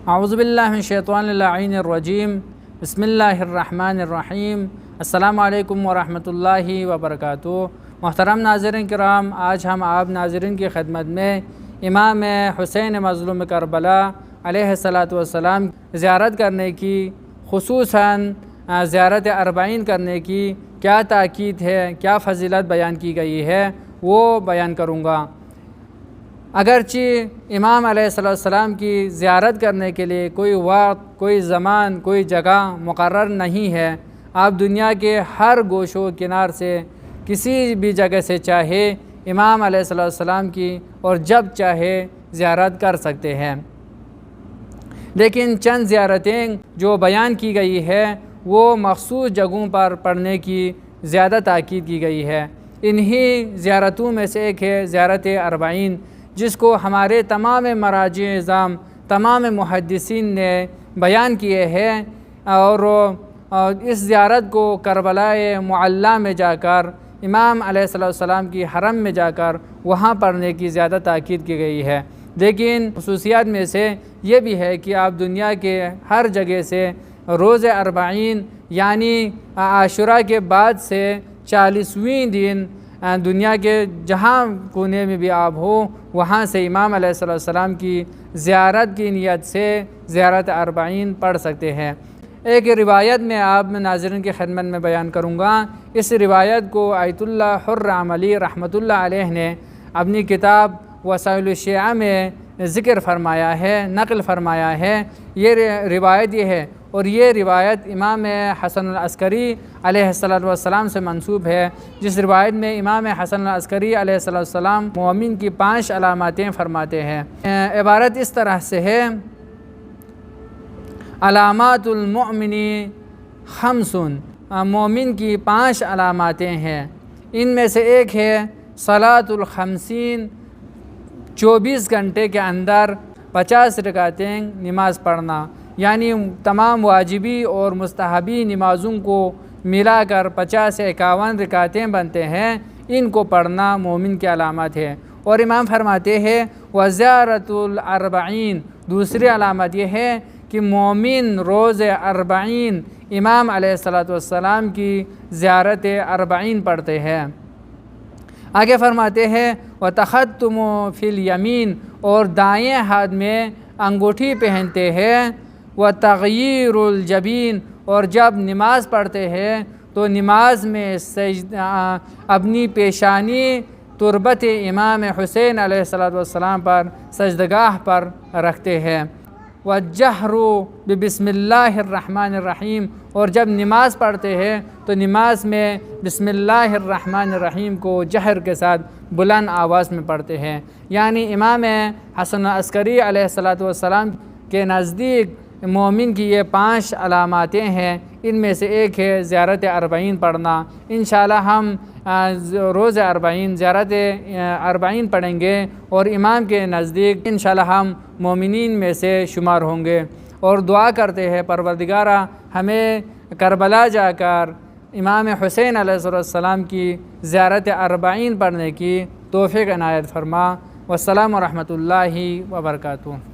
اعوذ باللہ من الشیطان اللعین الرجیم، بسم اللہ الرحمن الرحیم۔ السلام علیکم ورحمۃ اللہ وبرکاتہ۔ محترم ناظرین کرام، آج ہم آپ ناظرین کی خدمت میں امام حسین مظلوم کربلا علیہ السلام زیارت کرنے کی، خصوصاً زیارت اربعین کرنے کی کیا تاکید ہے، کیا فضیلت بیان کی گئی ہے، وہ بیان کروں گا۔ اگرچہ امام علیہ السلام کی زیارت کرنے کے لیے کوئی وقت، کوئی زمان، کوئی جگہ مقرر نہیں ہے، آپ دنیا کے ہر گوش و کنار سے کسی بھی جگہ سے چاہے امام علیہ السلام کی اور جب چاہے زیارت کر سکتے ہیں، لیکن چند زیارتیں جو بیان کی گئی ہے وہ مخصوص جگہوں پر پڑھنے کی زیادہ تاکید کی گئی ہے۔ انہی زیارتوں میں سے ایک ہے زیارت اربعین، جس کو ہمارے تمام مراجع اعظام، تمام محدثین نے بیان کیے ہیں، اور اس زیارت کو کربلا معلیٰ میں جا کر، امام علیہ السلام کی حرم میں جا کر وہاں پڑھنے کی زیادہ تاکید کی گئی ہے۔ لیکن خصوصیات میں سے یہ بھی ہے کہ آپ دنیا کے ہر جگہ سے روز اربعین یعنی عاشوراء کے بعد سے 40ویں دن دنیا کے جہاں کونے میں بھی آپ ہو، وہاں سے امام علیہ السلام کی زیارت کی نیت سے زیارت اربعین پڑھ سکتے ہیں۔ ایک روایت میں آپ ناظرین کی خدمت میں بیان کروں گا۔ اس روایت کو آیت اللہ حر عملی رحمۃ اللہ علیہ نے اپنی کتاب وسائل الشیعہ میں ذکر فرمایا ہے، نقل فرمایا ہے۔ یہ روایت یہ ہے، اور یہ روایت امام حسن العسکری علیہ السلام سے منسوب ہے، جس روایت میں امام حسن العسکری علیہ السلام مومن کی 5 علاماتیں فرماتے ہیں۔ عبارت اس طرح سے ہے: علامات المؤمن 5، مومن کی 5 علاماتیں ہیں۔ ان میں سے ایک ہے صلاۃ ال50، 24 گھنٹے کے اندر 50 رکعتیں نماز پڑھنا، یعنی تمام واجبی اور مستحبی نمازوں کو ملا کر 50 سے 51 رکعتیں بنتے ہیں، ان کو پڑھنا مومن کی علامت ہے۔ اور امام فرماتے ہیں وزیارت الاربعین، دوسری علامت یہ ہے کہ مومن روز اربعین امام علیہ السلام کی زیارت اربعین پڑھتے ہیں۔ آگے فرماتے ہیں وتختم فی الیمین، اور دائیں ہاتھ میں انگوٹھی پہنتے ہیں۔ وتغییر الجبین، اور جب نماز پڑھتے ہیں تو نماز میں اپنی پیشانی تربت امام حسین علیہ السلام پر، سجدگاہ پر رکھتے ہیں۔ والجہر بسم اللہ الرحمن الرحیم، اور جب نماز پڑھتے ہیں تو نماز میں بسم اللہ الرحمن الرحیم کو جہر کے ساتھ بلند آواز میں پڑھتے ہیں۔ یعنی امام حسن عسکری علیہ السلام کے نزدیک مومن کی یہ 5 علاماتیں ہیں، ان میں سے ایک ہے زیارت اربعین پڑھنا۔ انشاءاللہ ہم روز اربعین زیارت اربعین پڑھیں گے، اور امام کے نزدیک انشاءاللہ ہم مومنین میں سے شمار ہوں گے، اور دعا کرتے ہیں پروردگارہ ہمیں کربلا جا کر امام حسین علیہ السلام کی زیارت اربعین پڑھنے کی توفیق عنایت فرما۔ والسلام ورحمۃ اللہ وبرکاتہ۔